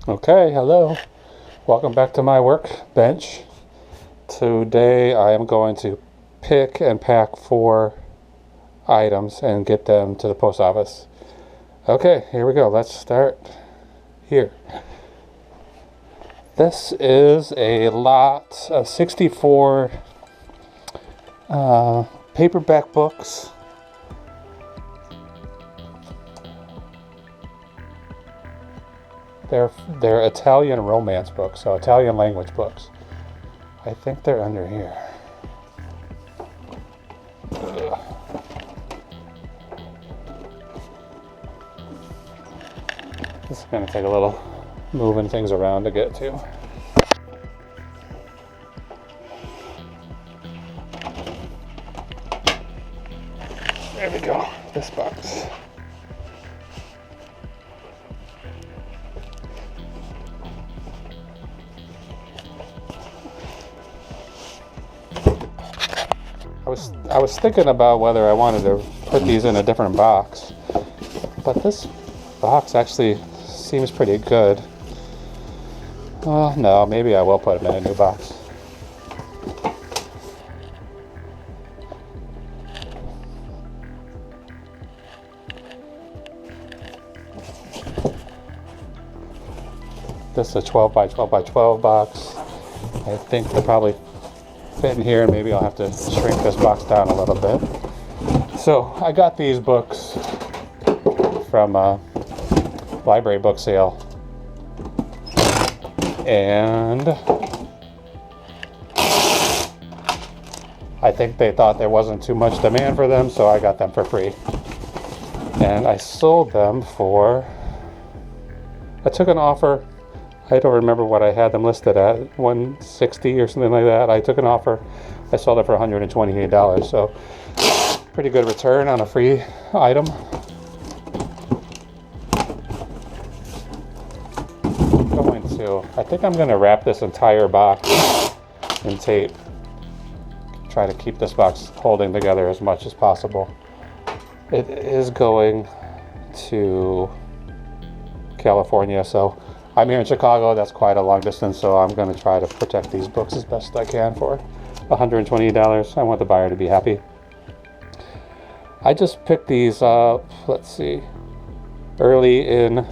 Okay, hello. Welcome back to my workbench. Today I am going to pick and pack 4 items and get them to the post office. Okay, here we go. Let's start here. This is a lot of 64 paperback books. They're Italian romance books, so Italian language books. I think they're under here. Ugh. This is going to take a little moving things around to get to. There we go. This box. I was thinking about whether I wanted to put these in a different box, but this box actually seems pretty good. Well, no, maybe I will put them in a new box. This is a 12 by 12 by 12 box. I think they're probably fit in here, and maybe I'll have to shrink this box down a little bit. So I got these books from a library book sale, and I think they thought there wasn't too much demand for them, so I got them for free. And I sold them for, I took an offer. I don't remember what I had them listed at, $160 or something like that. I took an offer. I sold it for $128, so pretty good return on a free item. I think I'm going to wrap this entire box in tape. Try to keep this box holding together as much as possible. It is going to California, so I'm here in Chicago. That's quite a long distance, so I'm going to try to protect these books as best I can for $128. I want the buyer to be happy. I just picked these up, let's see, early in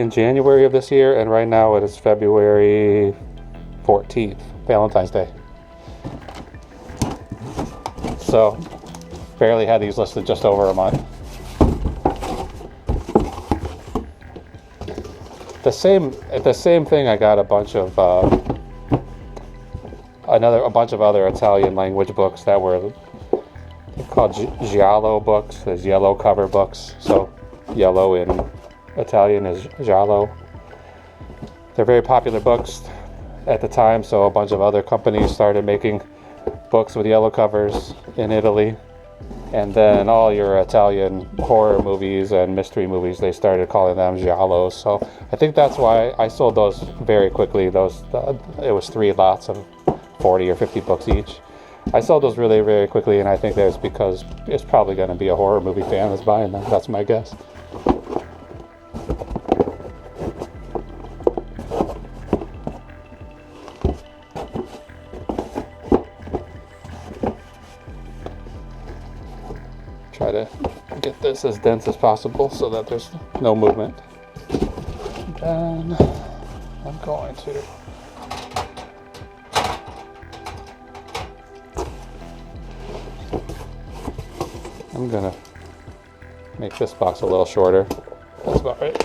January of this year, and right now it is February 14th, Valentine's Day. So, barely had these listed just over a month. The same thing. I got a bunch of other Italian language books that were called giallo books. There's yellow cover books, so yellow in Italian is giallo. They're very popular books at the time, so a bunch of other companies started making books with yellow covers in Italy. And then all your Italian horror movies and mystery movies, they started calling them giallos. So I think that's why I sold those very quickly. It was 3 lots of 40 or 50 books each. I sold those really, very quickly, and I think that's because it's probably going to be a horror movie fan that's buying them. That's my guess. Try to get this as dense as possible so that there's no movement. Then I'm going to make this box a little shorter. That's about right.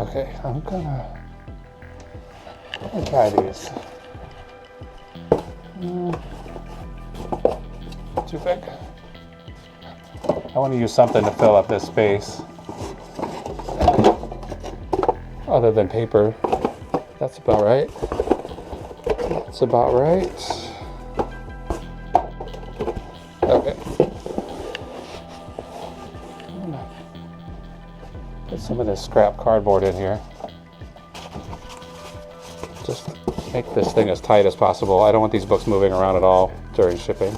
Okay, I'm gonna try these. Too big. I want to use something to fill up this space other than paper. That's about right. That's about right. Okay. Put some of this scrap cardboard in here. Just make this thing as tight as possible. I don't want these books moving around at all during shipping.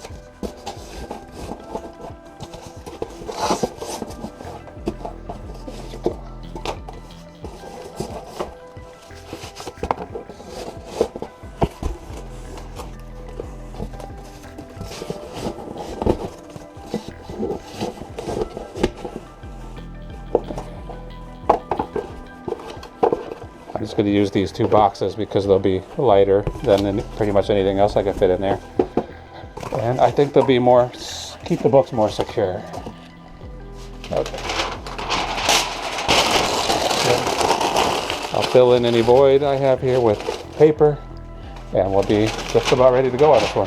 I'm just going to use these two boxes because they'll be lighter than pretty much anything else I can fit in there. And I think they'll be more, keep the books more secure. Okay. I'll fill in any void I have here with paper, and we'll be just about ready to go on this one.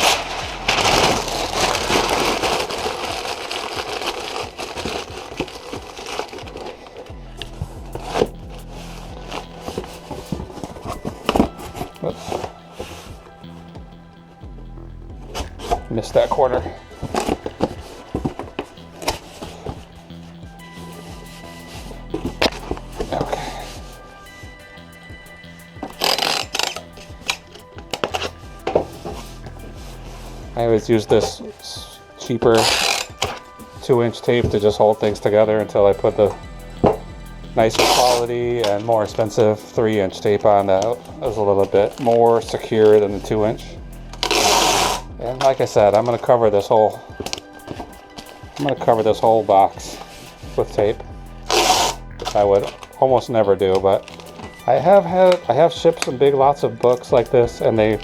Oops. Missed that corner. Okay. I always use this cheaper 2-inch tape to just hold things together until I put the nicer quality and more expensive 3-inch tape on that is a little bit more secure than the 2-inch. And like I said, I'm going to cover this whole box with tape, which I would almost never do, but I have shipped some big lots of books like this, and they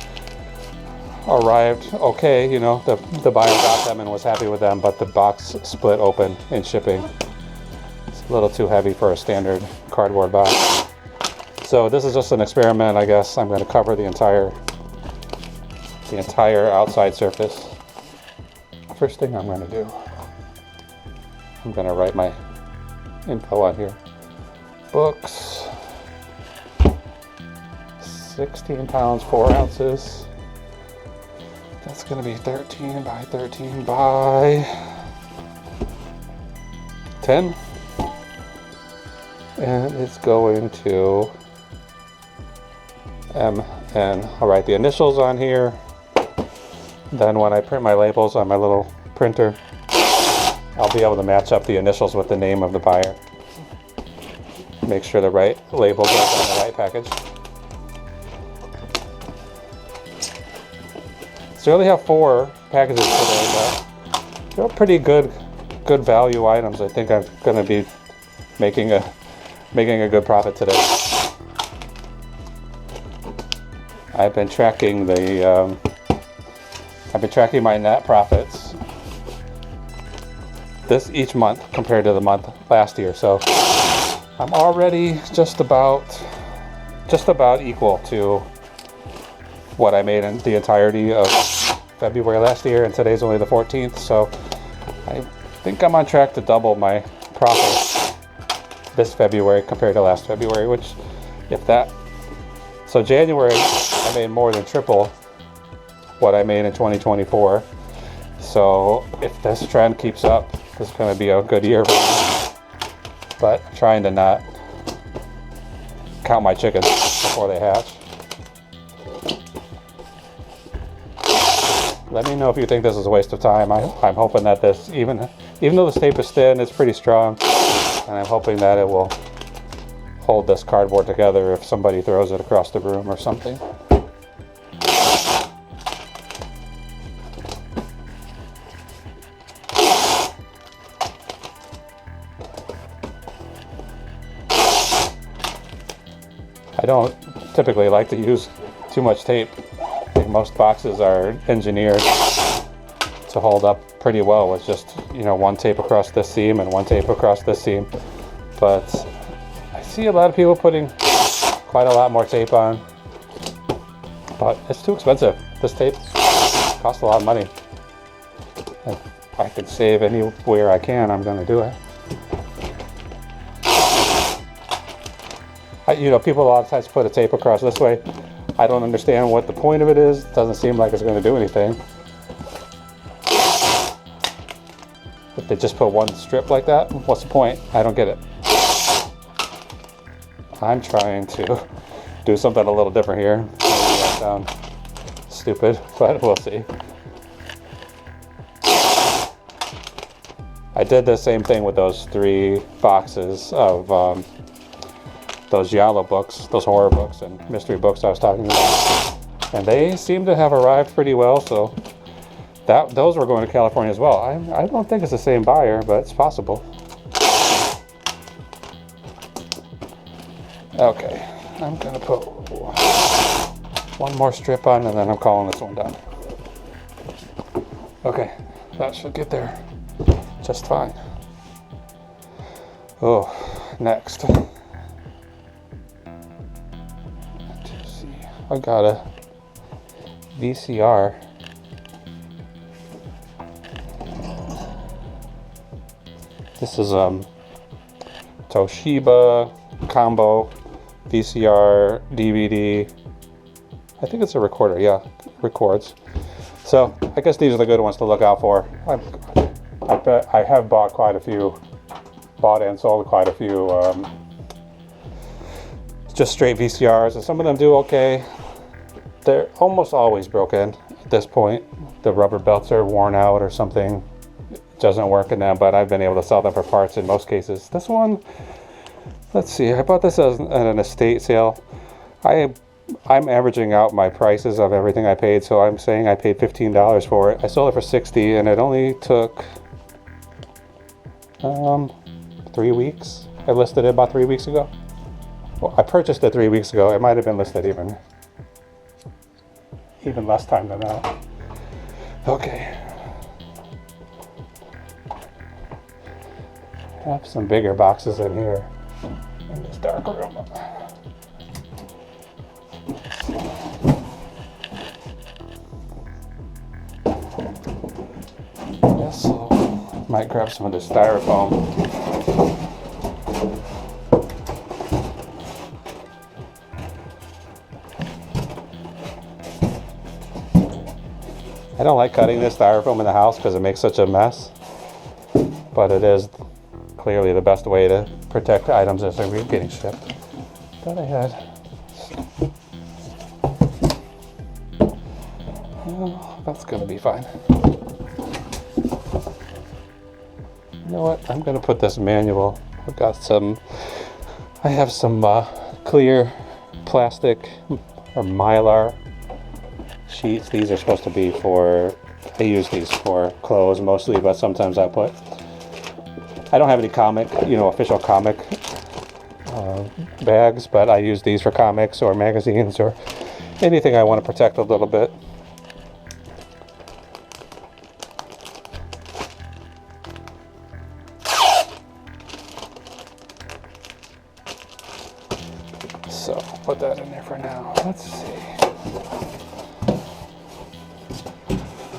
arrived okay. You know, the buyer got them and was happy with them, but the box split open in shipping. A little too heavy for a standard cardboard box. So this is just an experiment, I guess. I'm going to cover the entire outside surface. First thing I'm going to do, I'm going to write my info on here. Books, 16 pounds, 4 ounces. That's going to be 13 by 13 by 10. And it's going to MN. I'll write the initials on here. Then when I print my labels on my little printer, I'll be able to match up the initials with the name of the buyer. Make sure the right label goes on the right package. So we only have 4 packages today, but they're pretty good value items. I think I'm going to be making a good profit today. I've been tracking my net profits each month compared to the month last year. So I'm already just about equal to what I made in the entirety of February last year, and today's only the 14th. So I think I'm on track to double my profits this February compared to last February, which, if that, so January I made more than triple what I made in 2024. So if this trend keeps up, this is going to be a good year for me. But I'm trying to not count my chickens before they hatch. Let me know if you think this is a waste of time. I'm hoping that this, even though this tape is thin, it's pretty strong. And I'm hoping that it will hold this cardboard together if somebody throws it across the room or something. I don't typically like to use too much tape. I think most boxes are engineered to hold up pretty well with just, one tape across this seam and one tape across this seam. But I see a lot of people putting quite a lot more tape on, but it's too expensive. This tape costs a lot of money. If I could save anywhere I can, I'm going to do it. People a lot of times put a tape across this way. I don't understand what the point of it is. It doesn't seem like it's going to do anything. If they just put one strip like that, what's the point? I don't get it. I'm trying to do something a little different here. Maybe that sound stupid, but we'll see. I did the same thing with those 3 boxes of those giallo books, those horror books and mystery books I was talking about. And they seem to have arrived pretty well, so those were going to California as well. I don't think it's the same buyer, but it's possible. Okay, I'm gonna put one more strip on and then I'm calling this one done. Okay, that should get there just fine. Oh, next. Let's see. I got a VCR. This is Toshiba combo VCR DVD. I think it's a recorder. Yeah, records. So I guess these are the good ones to look out for. I bet I have bought and sold quite a few just straight VCRs, and some of them do okay. They're almost always broken at this point. The rubber belts are worn out or something. It doesn't work in them, but I've been able to sell them for parts in most cases. This one, let's see, I bought this at an estate sale. I'm averaging out my prices of everything I paid, so I'm saying I paid $15 for it. I sold it for $60, and it only took 3 weeks. I listed it about 3 weeks ago. Well, I purchased it 3 weeks ago. It might have been listed even less time than that. Okay. I have some bigger boxes in here in this dark room. Yes, so might grab some of the styrofoam. I don't like cutting this styrofoam in the house because it makes such a mess, but it is clearly the best way to protect items as they're getting shipped. Thought I had. Oh, that's gonna be fine. You know what? I'm gonna put this manual. I have some clear plastic or mylar sheets. These are supposed to be I use these for clothes mostly, but sometimes I don't have any official comic bags, but I use these for comics or magazines or anything I want to protect a little bit. So put that in there for now. Let's see.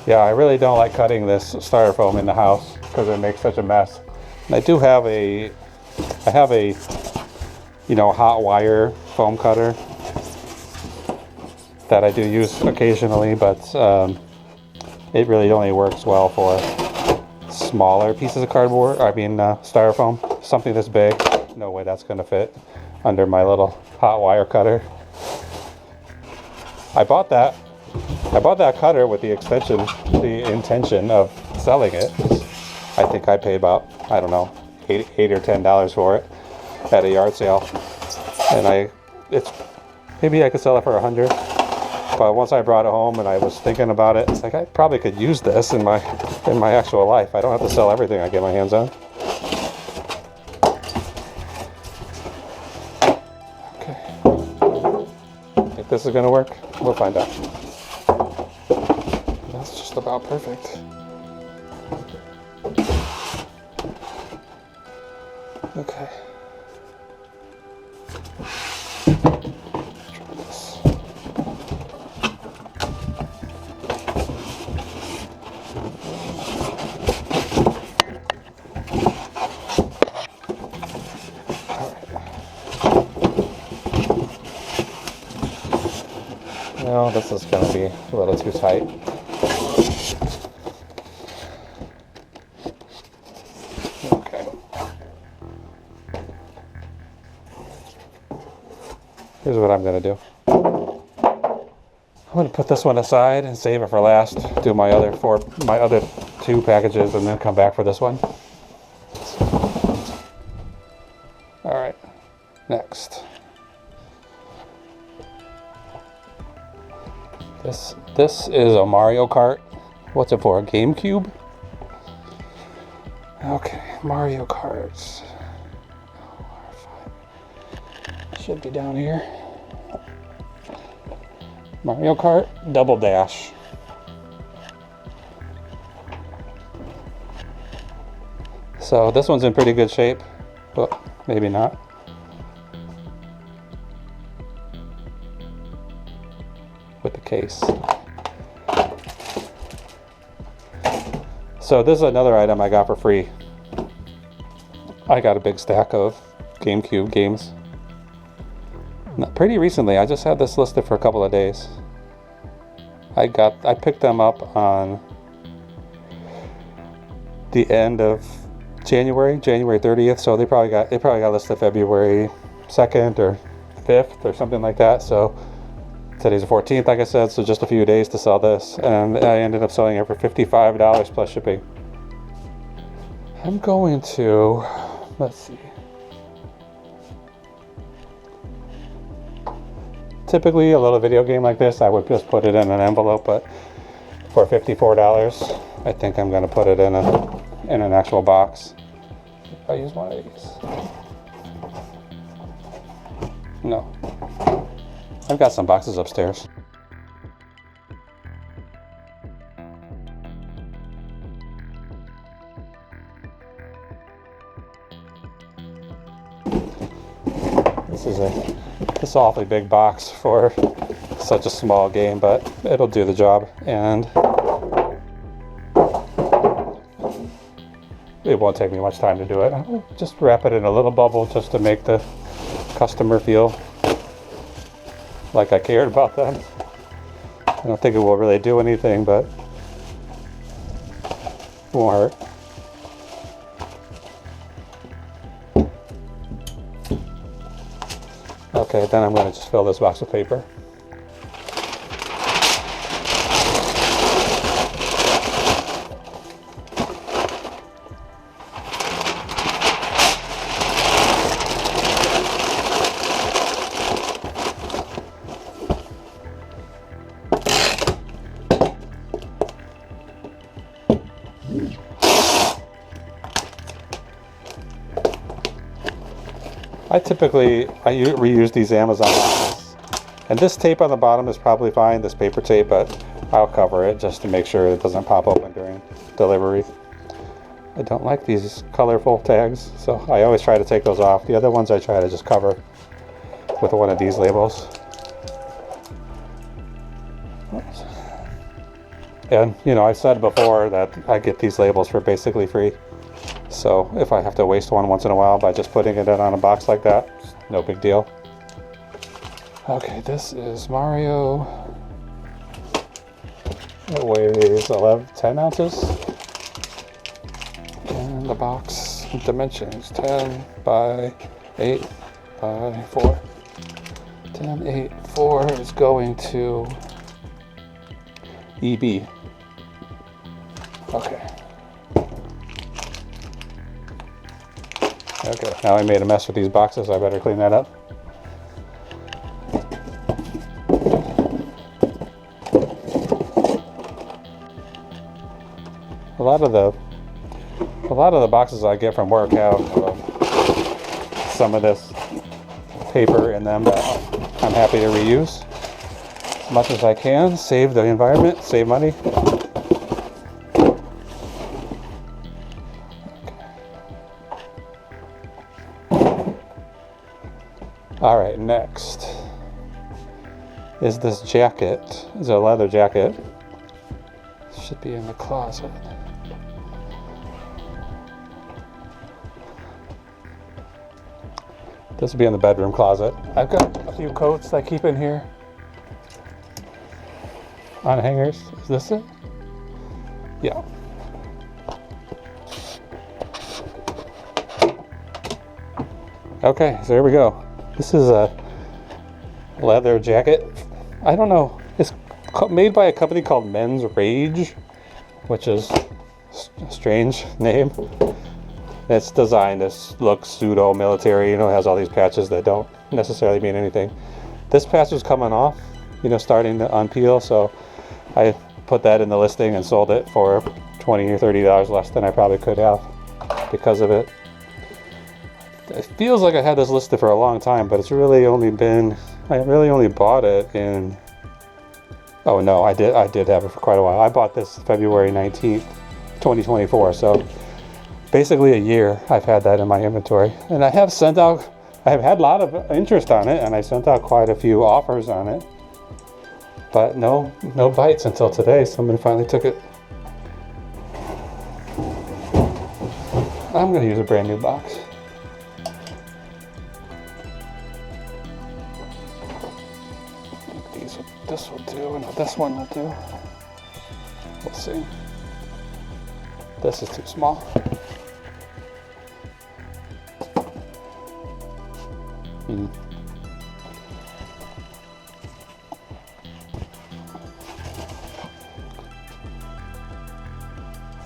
Yeah, I really don't like cutting this styrofoam in the house because it makes such a mess. And I do have a hot wire foam cutter that I do use occasionally, but it really only works well for smaller pieces of styrofoam. Something this big, no way that's gonna fit under my little hot wire cutter. I bought that cutter with the intention of selling it. I think I paid about, I don't know, $8 or $10 for it at a yard sale. And maybe I could sell it for $100. But once I brought it home and I was thinking about it, it's like I probably could use this in my actual life. I don't have to sell everything I get my hands on. Okay. Think this is gonna work? We'll find out. That's just about perfect. Okay. Try this. No, this is going to be a little too tight. here's what I'm going to do. I'm going to put this one aside and save it for last. Do my other 2 packages and then come back for this one. All right, next. This is a Mario Kart. What's it for? A GameCube? Okay, Mario Karts. Should be down here. Mario Kart Double Dash. So this one's in pretty good shape, but maybe not. With the case. So this is another item I got for free. I got a big stack of GameCube games. Pretty recently, I just had this listed for a couple of days. I picked them up on the end of January 30th. So they probably got listed February 2nd or 5th or something like that. So today's the 14th, like I said, so just a few days to sell this, and I ended up selling it for $55 plus shipping. I'm going to, let's see. Typically, a little video game like this, I would just put it in an envelope, but for $54, I think I'm going to put it in an actual box. If I use one of these. No. I've got some boxes upstairs. This is an awfully big box for such a small game, but it'll do the job, and it won't take me much time to do it. I'll just wrap it in a little bubble just to make the customer feel like I cared about them. I don't think it will really do anything, but it won't hurt. Okay, then I'm going to just fill this box with paper. I reuse these Amazon boxes, and this tape on the bottom is probably fine, this paper tape, but I'll cover it just to make sure it doesn't pop open during delivery. I don't like these colorful tags, so I always try to take those off. The other ones I try to just cover with one of these labels. And you know, I've said before that I get these labels for basically free. So if I have to waste one once in a while by just putting it on a box like that, no big deal. Okay, this is Mario. It weighs 10 ounces. And the box dimensions 10 by 8 by 4. 10, 8, 4 is going to EB. Okay. Okay, now I made a mess with these boxes, I better clean that up. A lot of the boxes I get from work have some of this paper in them that I'm happy to reuse as much as I can, save the environment, save money. Alright, next is this jacket. It's a leather jacket. Should be in the closet. This will be in the bedroom closet. I've got a few coats I keep in here on hangers. Is this it? Yeah. Okay, so here we go. This is leather jacket. I don't know. It's made by a company called Men's Rage, which is a strange name. It's designed to look pseudo-military. You know, it has all these patches that don't necessarily mean anything. This patch was coming off, you know, starting to unpeel, so I put that in the listing and sold it for $20 or $30 less than I probably could have because of it. It feels like I had this listed for a long time, but it's really only been, I really only bought it in, oh no, I did have it for quite a while. I bought this February 19th, 2024, so basically a year I've had that in my inventory. And I have sent out, I have had a lot of interest on it, and I sent out quite a few offers on it, but no bites until today. Someone finally took it. I'm gonna use a brand new box. This will do, and this one will do. We'll see. This is too small.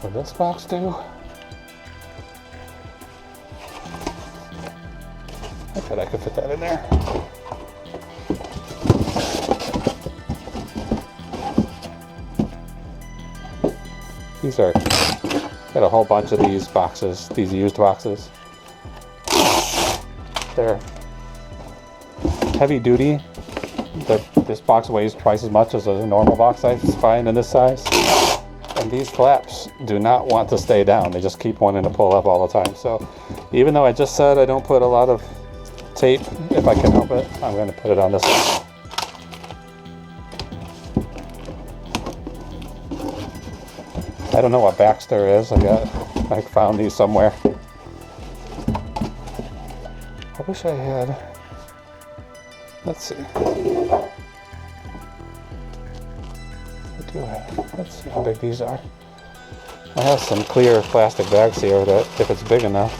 Will this box do? I bet I could fit that in there. These are, got a whole bunch of these boxes, these used boxes. They're heavy duty. This box weighs twice as much as a normal box I find in this size. And these flaps do not want to stay down. They just keep wanting to pull up all the time. So even though I just said I don't put a lot of tape, if I can help it, I'm going to put it on this one. I don't know what Baxter is. I found these somewhere. I wish I had. Let's see. I do have. Let's see how big these are. I have some clear plastic bags here that, if it's big enough,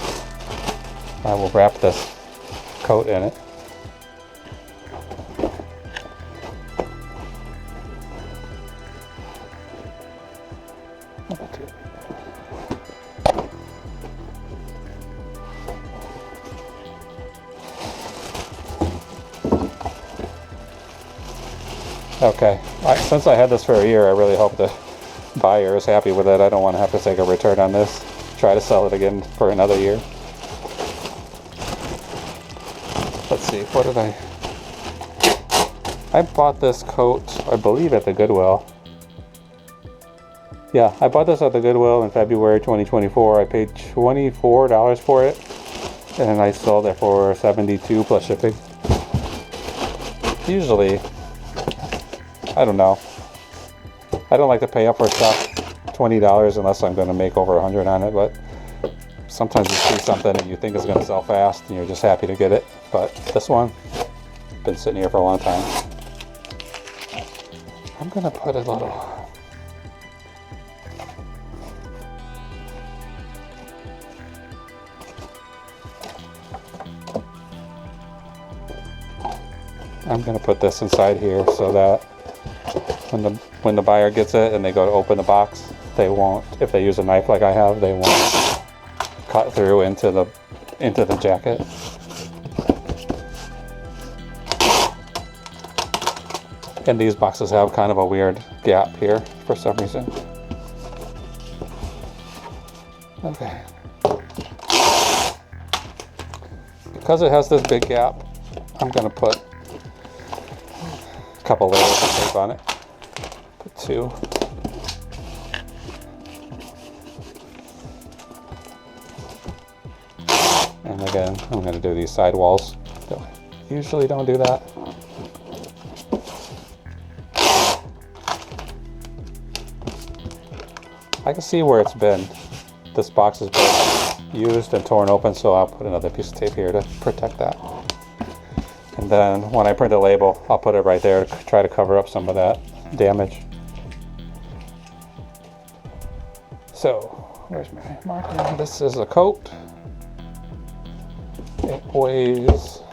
I will wrap this coat in it. Okay, since I had this for a year, I really hope the buyer is happy with it. I don't want to have to take a return on this. Try to sell it again for another year. Let's see, what did I bought this coat, I believe, at the Goodwill. Yeah, I bought this at the Goodwill in February 2024. I paid $24 for it, and I sold it for $72 plus shipping. Usually, I don't know. I don't like to pay up for stuff, $20, unless I'm going to make over $100 on it, but sometimes you see something and you think it's going to sell fast and you're just happy to get it. But this one, been sitting here for a long time. I'm going to put a little... I'm going to put this inside here so that when the buyer gets it and they go to open the box, they won't, if they use a knife like I have, they won't cut through into the jacket. And these boxes have kind of a weird gap here for some reason. Okay. Because it has this big gap, I'm going to put a couple layers of tape on it. Put 2. And again, I'm going to do these side walls. Usually don't do that. I can see where it's been. This box has been used and torn open, so I'll put another piece of tape here to protect that. And then when I print a label, I'll put it right there to try to cover up some of that damage. So, where's my marker? This is a coat. It weighs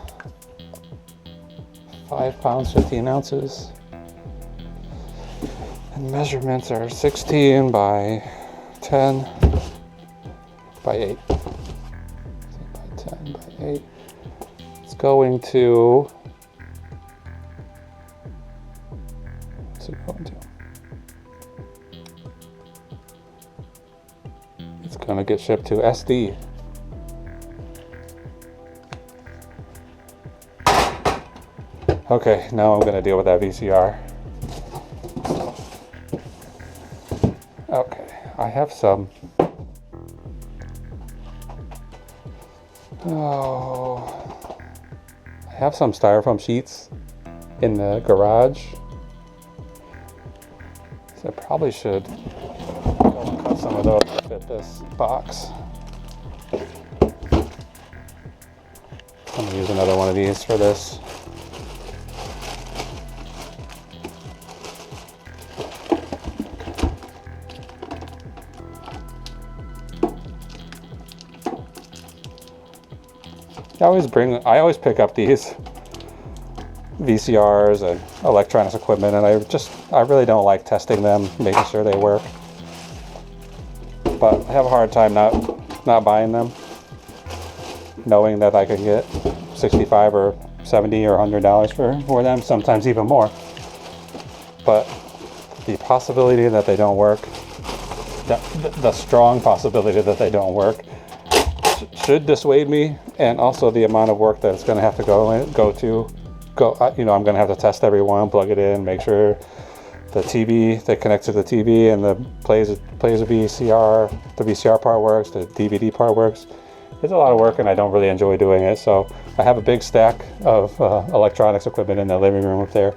5 pounds, 15 ounces. And measurements are 16 by 10 by 8. By 10 by 8. It's going to. What's it going to? It's going to get shipped to SD. Okay, now I'm going to deal with that VCR. Okay, I have some. I have some styrofoam sheets in the garage. So I probably should go and cut some of those to fit this box. I'm gonna use another one of these for this. I always pick up these VCRs and electronics equipment, and I really don't like testing them, making sure they work. But I have a hard time not buying them, knowing that I can get $65 or $70 or $100 for them, sometimes even more. But the possibility that they don't work, the strong possibility that they don't work, should dissuade me, and also the amount of work that it's going to have to I'm going to have to test every one, plug it in, make sure the TV that connects to the TV and the plays a VCR, the VCR part works, the DVD part works. It's a lot of work, and I don't really enjoy doing it. So I have a big stack of electronics equipment in the living room up there.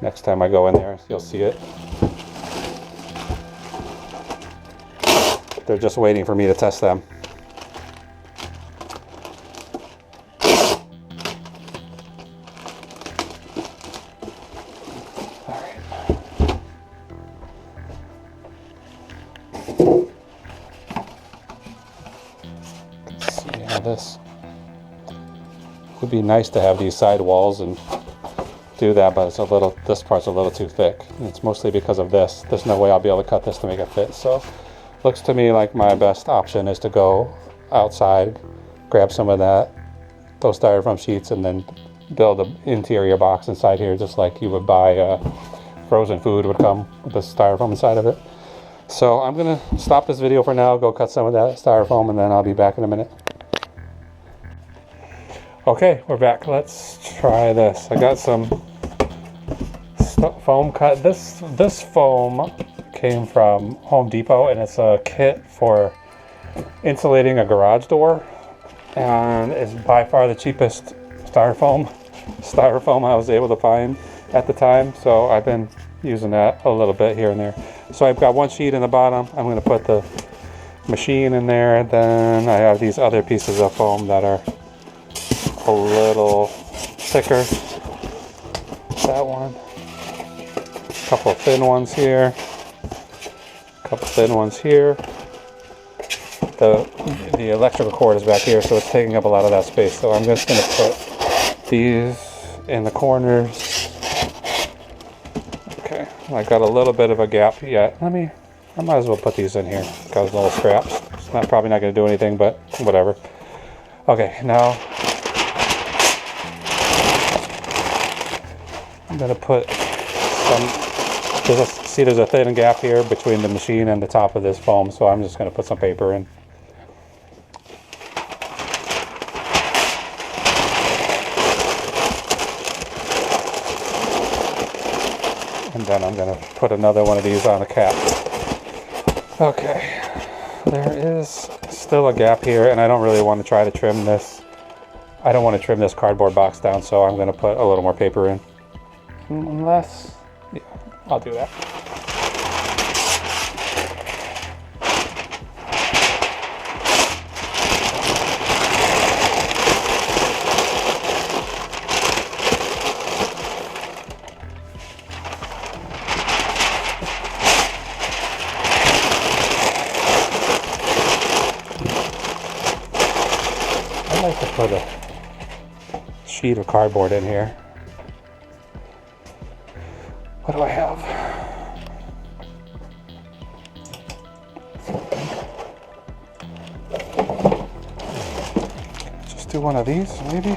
Next time I go in there, you'll see it. They're just waiting for me to test them. This would be nice to have these side walls and do that, but this part's a little too thick. And it's mostly because of this. There's no way I'll be able to cut this to make it fit. So looks to me like my best option is to go outside, grab some of those styrofoam sheets, and then build an interior box inside here, just like you would buy frozen food would come with the styrofoam inside of it. So I'm gonna stop this video for now, go cut some of that styrofoam, and then I'll be back in a minute. Okay, we're back. Let's try this. I got some foam cut. This foam came from Home Depot, and it's a kit for insulating a garage door, and it's by far the cheapest styrofoam I was able to find at the time. So I've been using that a little bit here and there. So I've got one sheet in the bottom. I'm going to put the machine in there. Then I have these other pieces of foam that are a little thicker. That one. A couple of thin ones here. A couple thin ones here. The electrical cord is back here, so it's taking up a lot of that space. So I'm just going to put these in the corners. Okay, I got a little bit of a gap yet. I might as well put these in here. Got little scraps. It's probably not going to do anything, but whatever. Okay, now I'm going to put there's a thin gap here between the machine and the top of this foam, so I'm just going to put some paper in. And then I'm going to put another one of these on the cap. Okay, there is still a gap here, and I don't really want to try to trim this. I don't want to trim this cardboard box down, so I'm going to put a little more paper in. Unless, yeah, I'll do that. I'd like to put a sheet of cardboard in here. do one of these, maybe?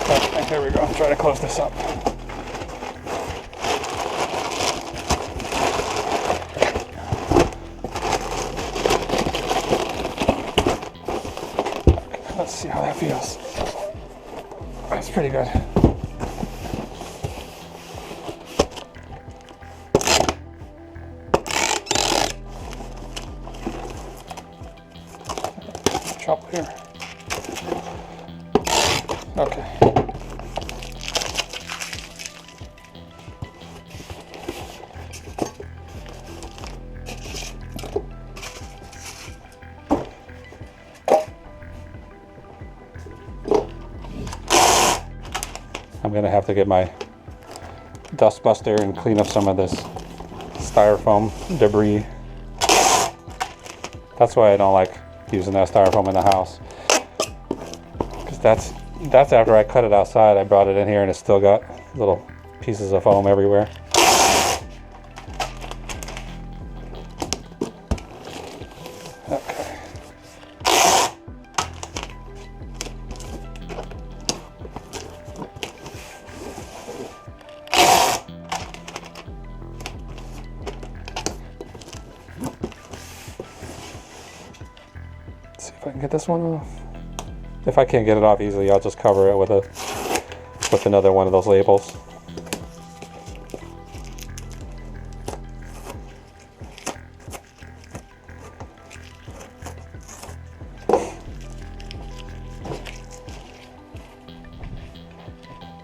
Okay, here we go. I'll try to close this up. Let's see how that feels. That's pretty good. Trouble here. Okay. I'm gonna have to get my dust buster and clean up some of this styrofoam debris. That's why I don't like using that styrofoam in the house, because that's after I cut it outside. I brought it in here and it's still got little pieces of foam everywhere. Okay. See if I can get this one off. If I can't get it off easily, I'll just cover it with another one of those labels.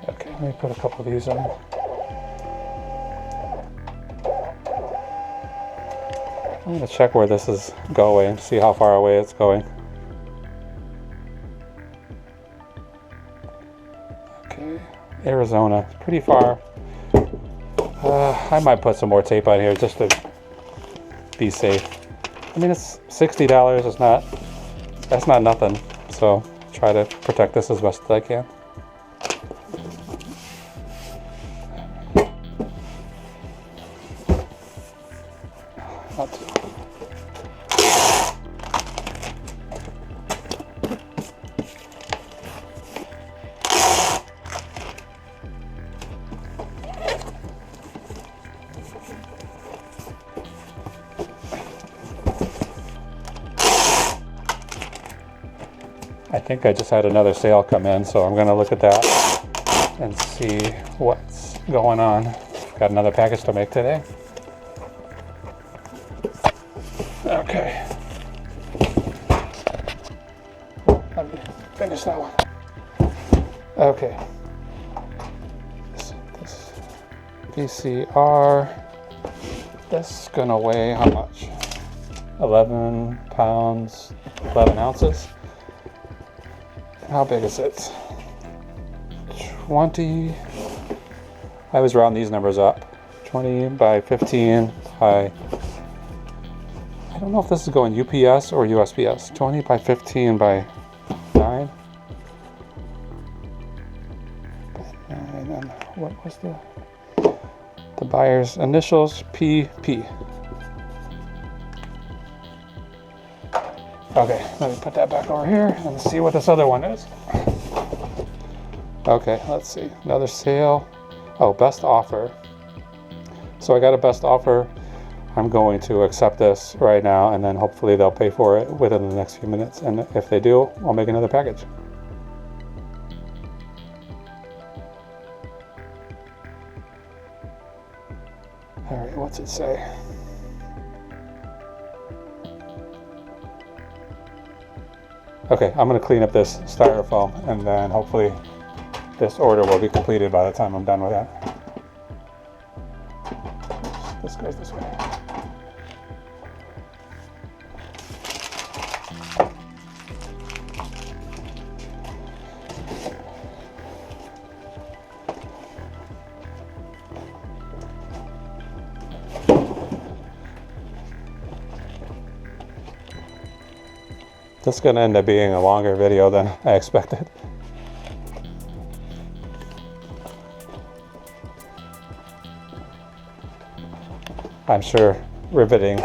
Okay, let me put a couple of these in. I'm going to check where this is going, see how far away it's going. Okay, Arizona, it's pretty far. I might put some more tape on here just to be safe. I mean, it's $60, that's not nothing. So try to protect this as best as I can. I think I just had another sale come in, so I'm going to look at that and see what's going on. Got another package to make today. Okay. Let me finish that one. Okay. This VCR. This is going to weigh how much? 11 pounds, 11 ounces. How big is it? 20. I always round these numbers up. 20 by 15 by, I don't know if this is going UPS or USPS. 20 by 15 by 9. And then what was the buyer's initials? PP. Okay, let me put that back over here and see what this other one is. Okay, let's see. Another sale. Oh, best offer. So I got a best offer. I'm going to accept this right now, and then hopefully they'll pay for it within the next few minutes. And if they do, I'll make another package. All right, what's it say? Okay, I'm going to clean up this styrofoam, and then hopefully this order will be completed by the time I'm done with that. This goes this way. This is going to end up being a longer video than I expected. I'm sure, riveting.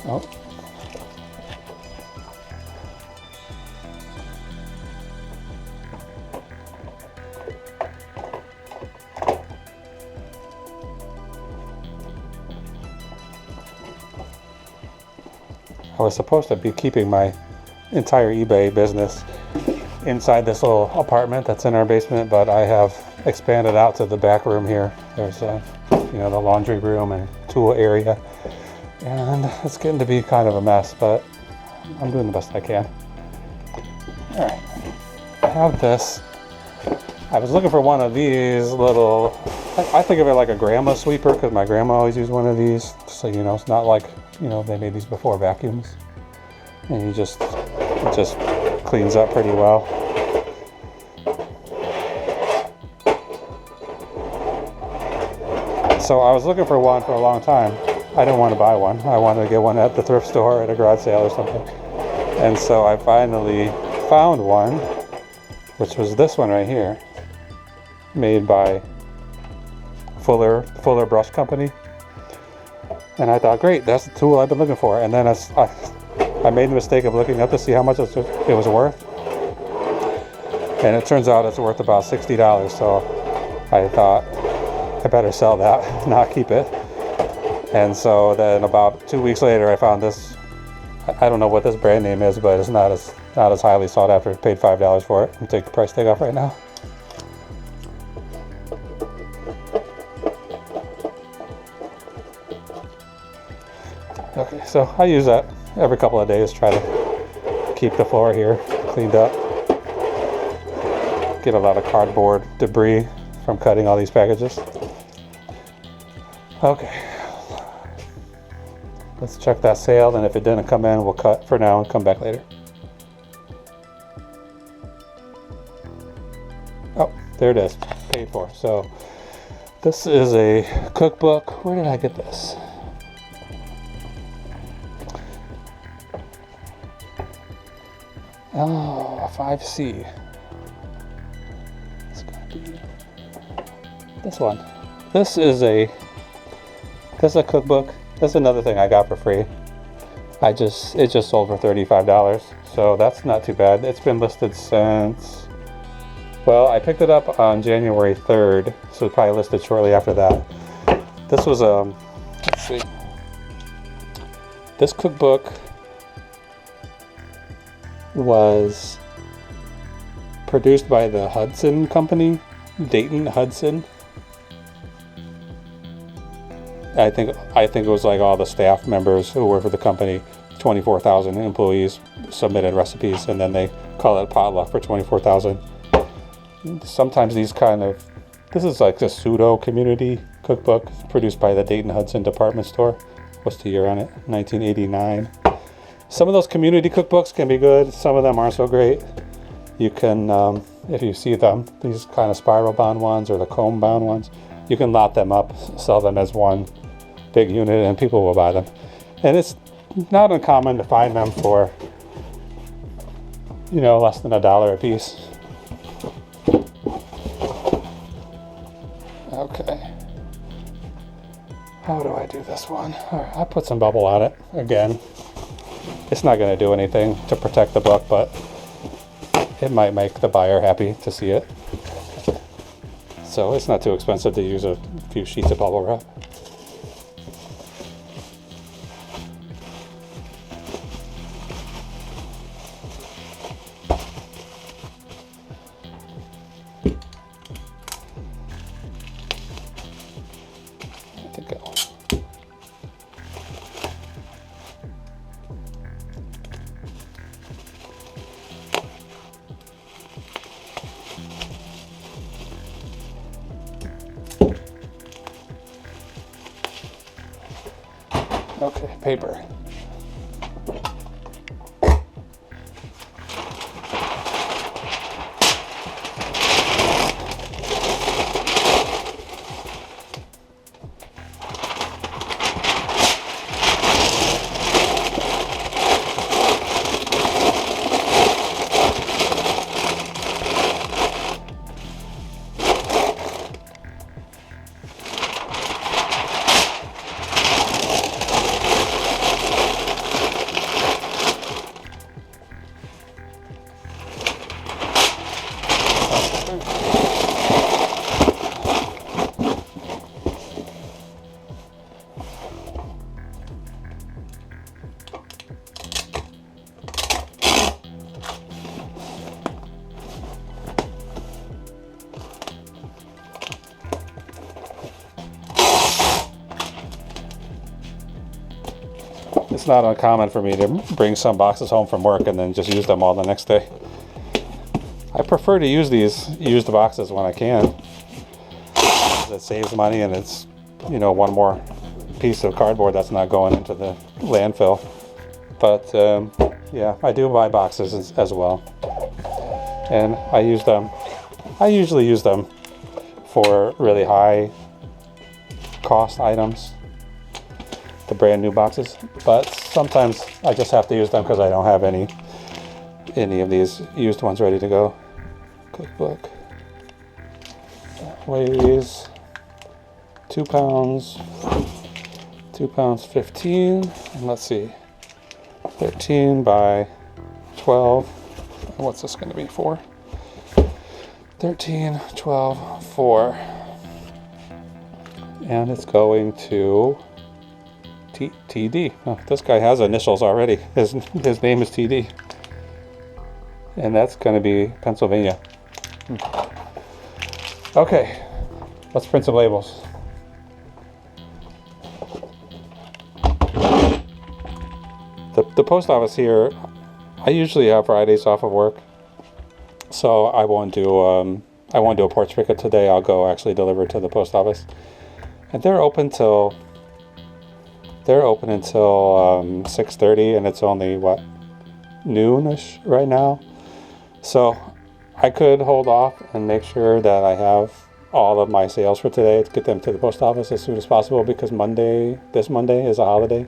Oh. I was supposed to be keeping my entire eBay business inside this little apartment that's in our basement, but I have expanded out to the back room here. There's the laundry room and tool area, and it's getting to be kind of a mess, but I'm doing the best I can. All right, I have this. I was looking for one of these little, I think of it like a grandma sweeper, because my grandma always used one of these, so it's not like they made these before vacuums, and it just cleans up pretty well. So I was looking for one for a long time. I didn't want to buy one. I wanted to get one at the thrift store, at a garage sale or something. And so I finally found one, which was this one right here, made by Fuller Brush Company. And I thought, great, that's the tool I've been looking for. And then I made the mistake of looking up to see how much it was worth. And it turns out it's worth about $60. So I thought, I better sell that, not keep it. And so then about 2 weeks later, I found this. I don't know what this brand name is, but it's not as highly sought after. I paid $5 for it. I'll take the price tag off right now. Okay, so I use that every couple of days, try to keep the floor here cleaned up. Get a lot of cardboard debris from cutting all these packages. Okay, let's check that sale, and if it didn't come in, we'll cut for now and come back later. Oh, there it is, paid for. So this is a cookbook. Where did I get this? Oh, 5C. It's gonna be this one. This is a cookbook. That's another thing I got for free. It just sold for $35, so that's not too bad. It's been listed since, well, I picked it up on January 3rd, so it's probably listed shortly after that. This was let's see. This cookbook was produced by the Hudson Company, Dayton Hudson. I think it was like all the staff members who work for the company, 24,000 employees submitted recipes, and then they call it a potluck for 24,000. Sometimes this is like a pseudo community cookbook produced by the Dayton Hudson department store. What's the year on it? 1989. Some of those community cookbooks can be good. Some of them aren't so great. You can, if you see them, these kind of spiral bound ones or the comb bound ones, you can lot them up, sell them as one big unit, and people will buy them. And it's not uncommon to find them for, less than $1 a piece. Okay. How do I do this one? All right, I put some bubble on it again. It's not going to do anything to protect the book, but it might make the buyer happy to see it. So it's not too expensive to use a few sheets of bubble wrap. Okay, paper. It's not uncommon for me to bring some boxes home from work and then just use them all the next day. I prefer to use these used boxes when I can. It saves money, and it's, you know, one more piece of cardboard that's not going into the landfill. But yeah, I do buy boxes as well, and I use them. I usually use them for really high cost items, the brand new boxes, but sometimes I just have to use them because I don't have any of these used ones ready to go. Cookbook weighs 2 pounds, 2 pounds 15, and let's see, 13 by 12, and what's this going to be for? 13, 12, 4, and it's going to TD. Oh, this guy has initials already. His name is TD, and that's going to be Pennsylvania. Okay, let's print some labels. The post office here, I usually have Fridays off of work, so I won't do a porch pickup today. I'll go actually deliver to the post office, and they're open until 6:30, and it's only what, noonish right now. So I could hold off and make sure that I have all of my sales for today to get them to the post office as soon as possible, because this Monday is a holiday.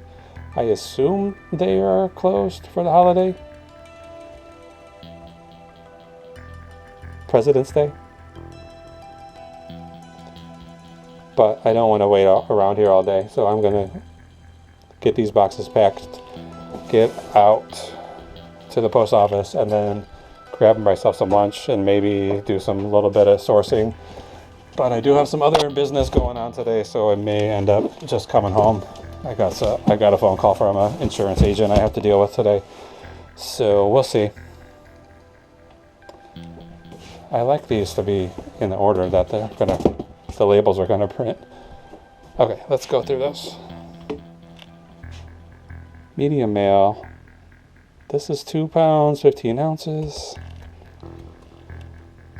I assume they are closed for the holiday. President's Day. But I don't want to wait around here all day, so I'm going to get these boxes packed, get out to the post office, and then grab myself some lunch and maybe do some little bit of sourcing. But I do have some other business going on today, so I may end up just coming home. I got a phone call from an insurance agent I have to deal with today, so we'll see. I like these to be in the order that the labels are gonna print. Okay, let's go through this. Medium mail. This is 2 pounds, 15 ounces.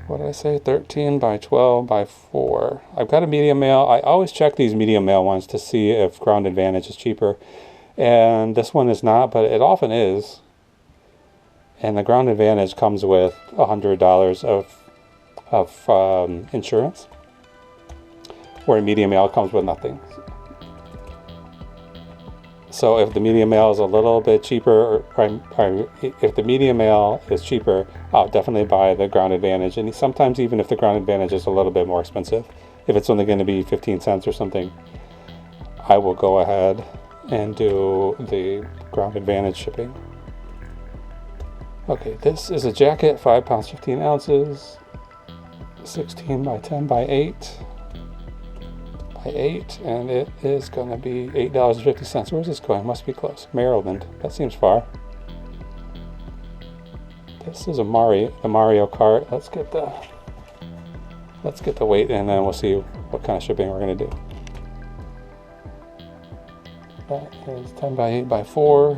What did I say? 13 by 12 by 4. I've got a medium mail. I always check these medium mail ones to see if Ground Advantage is cheaper. And this one is not, but it often is. And the Ground Advantage comes with $100 of insurance, where medium mail comes with nothing. So if the medium mail is a little bit cheaper, or if the medium mail is cheaper, I'll definitely buy the Ground Advantage. And sometimes even if the Ground Advantage is a little bit more expensive, if it's only going to be 15 cents or something, I will go ahead and do the Ground Advantage shipping. Okay, this is a jacket, 5 pounds, 15 ounces, 16 by 10 by 8. By 8, and it is going to be $8.50. Where's this going? Must be close. Maryland. That seems far. This is the Mario Kart. Let's get the weight, and then we'll see what kind of shipping we're going to do. That is 10 by 8 by 4.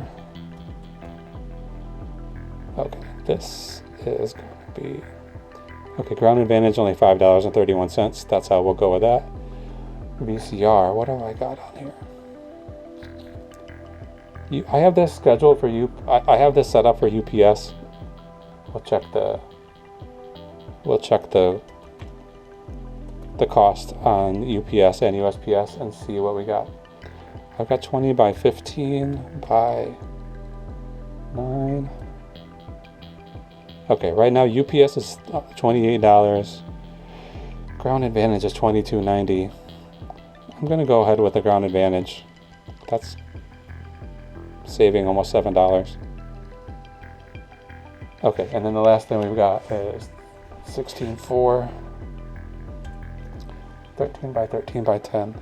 Okay, this is going to be... Okay, Ground Advantage, only $5.31. That's how we'll go with that. VCR, what have I got on here? I have this scheduled for I have this set up for UPS. We'll check the cost on UPS and USPS and see what we got. I've got 20 by 15 by 9. Okay, right now UPS is $28. Ground Advantage is $22.90. I'm gonna go ahead with the Ground Advantage. That's saving almost $7. Okay, and then the last thing we've got is 16.4, 13 by 13 by 10.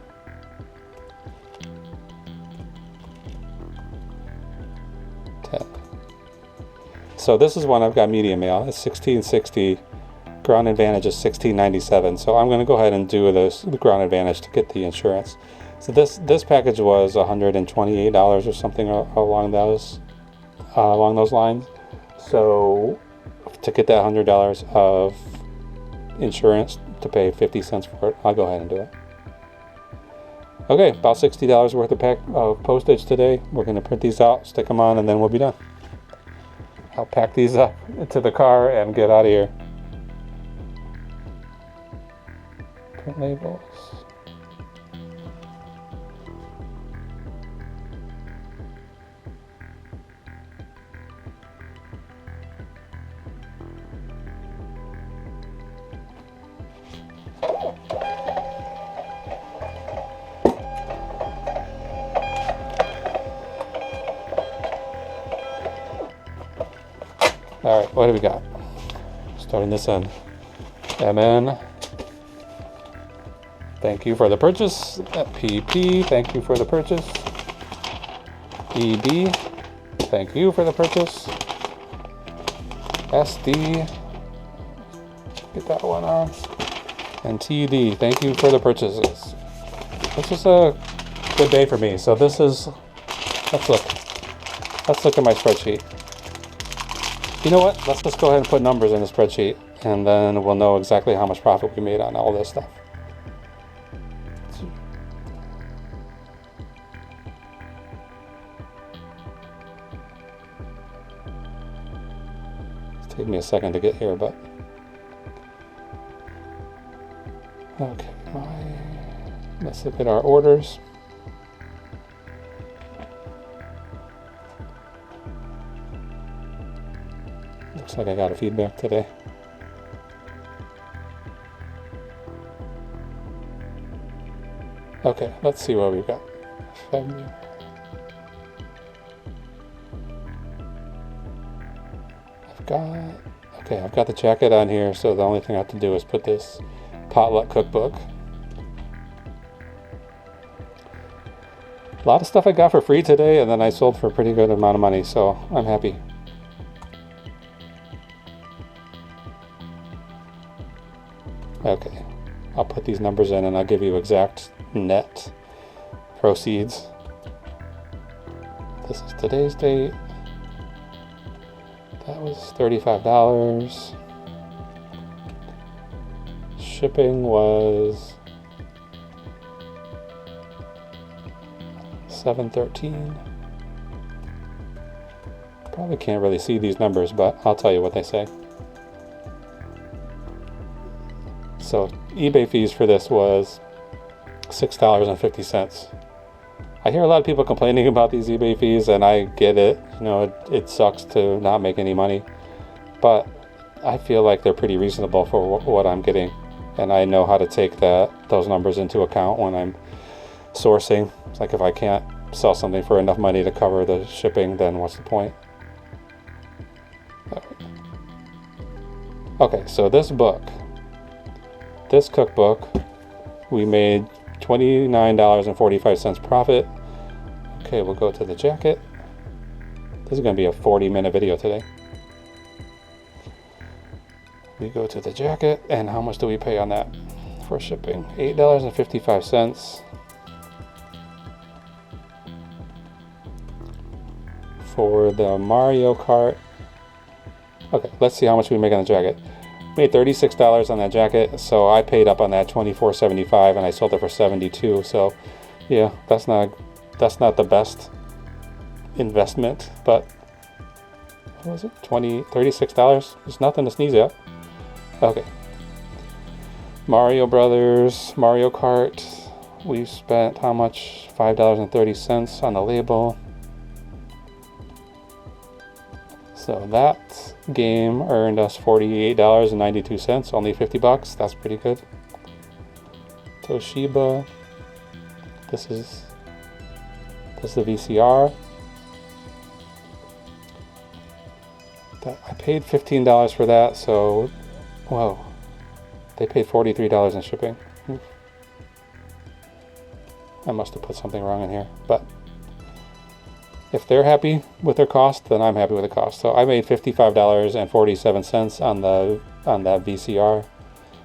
So this is one I've got medium mail. It's $16.60. Ground Advantage is $16.97. So I'm going to go ahead and do the Ground Advantage to get the insurance. So this package was $128 or something along those lines. So to get that $100 of insurance to pay 50 cents for it, I'll go ahead and do it. Okay, about $60 worth of postage today. We're going to print these out, stick them on, and then we'll be done. I'll pack these up into the car and get out of here. Print labels. All right, what do we got? Starting this end. MN. Thank you for the purchase. PP. Thank you for the purchase. EB. Thank you for the purchase. SD. Get that one on. And TD. Thank you for the purchases. This is a good day for me. So this is. Let's look at my spreadsheet. You know what? Let's just go ahead and put numbers in the spreadsheet, and then we'll know exactly how much profit we made on all this stuff. It's taking me a second to get here, but okay. Let's look at our orders. Looks like I got a feedback today. Okay, let's see what we've got. I've got the jacket on here, so the only thing I have to do is put this potluck cookbook. A lot of stuff I got for free today, and then I sold for a pretty good amount of money, so I'm happy. Okay, I'll put these numbers in and I'll give you exact net proceeds. This is today's date. That was $35. Shipping was $7.13. Probably can't really see these numbers, but I'll tell you what they say. So eBay fees for this was $6.50. I hear a lot of people complaining about these eBay fees, and I get it. You know, it sucks to not make any money, but I feel like they're pretty reasonable for what I'm getting, and I know how to take those numbers into account when I'm sourcing. It's like if I can't sell something for enough money to cover the shipping, then what's the point? Okay, so this cookbook, we made $29.45 profit. Okay, we'll go to the jacket. This is going to be a 40-minute video today. We go to the jacket, and how much do we pay on that for shipping? $8.55. For the Mario Kart. Okay, let's see how much we make on the jacket. Made $36 on that jacket, so I paid up on that $24.75, and I sold it for $72. So yeah, that's not the best investment, but what was it? $36? It's nothing to sneeze at. Okay. Mario Brothers, Mario Kart. We've spent how much? $5.30 on the label. So that game earned us $48.92, only 50 bucks. That's pretty good. Toshiba. This is the VCR. I paid $15 for that, so whoa. They paid $43 in shipping. I must have put something wrong in here, but if they're happy with their cost, then I'm happy with the cost. So I made $55.47 on that VCR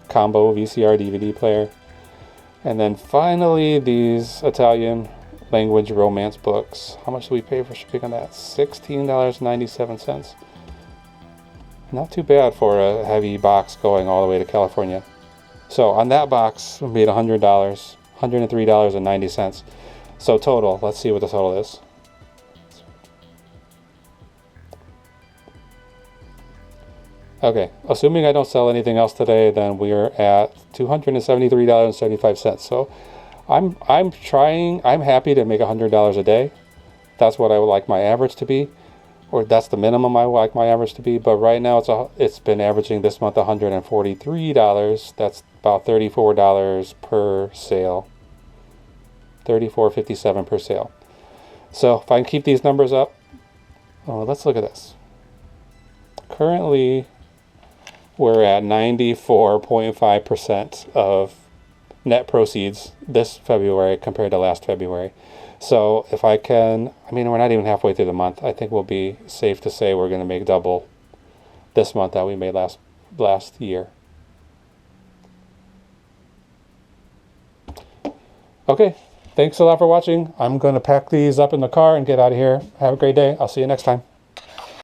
combo VCR DVD player. And then finally these Italian language romance books. How much do we pay for shipping on that? $16.97. Not too bad for a heavy box going all the way to California. So on that box we made $100, $103.90. So total, let's see what the total is. Okay, assuming I don't sell anything else today, then we're at $273.75. So I'm happy to make $100 a day. That's what I would like my average to be, or that's the minimum I would like my average to be. But right now it's been averaging this month $143. That's about $34 per sale. $34.57 per sale. So if I can keep these numbers up, let's look at this. Currently, we're at 94.5% of net proceeds this February compared to last February. So if I can, we're not even halfway through the month. I think we'll be safe to say we're going to make double this month that we made last year. Okay, thanks a lot for watching. I'm going to pack these up in the car and get out of here. Have a great day. I'll see you next time.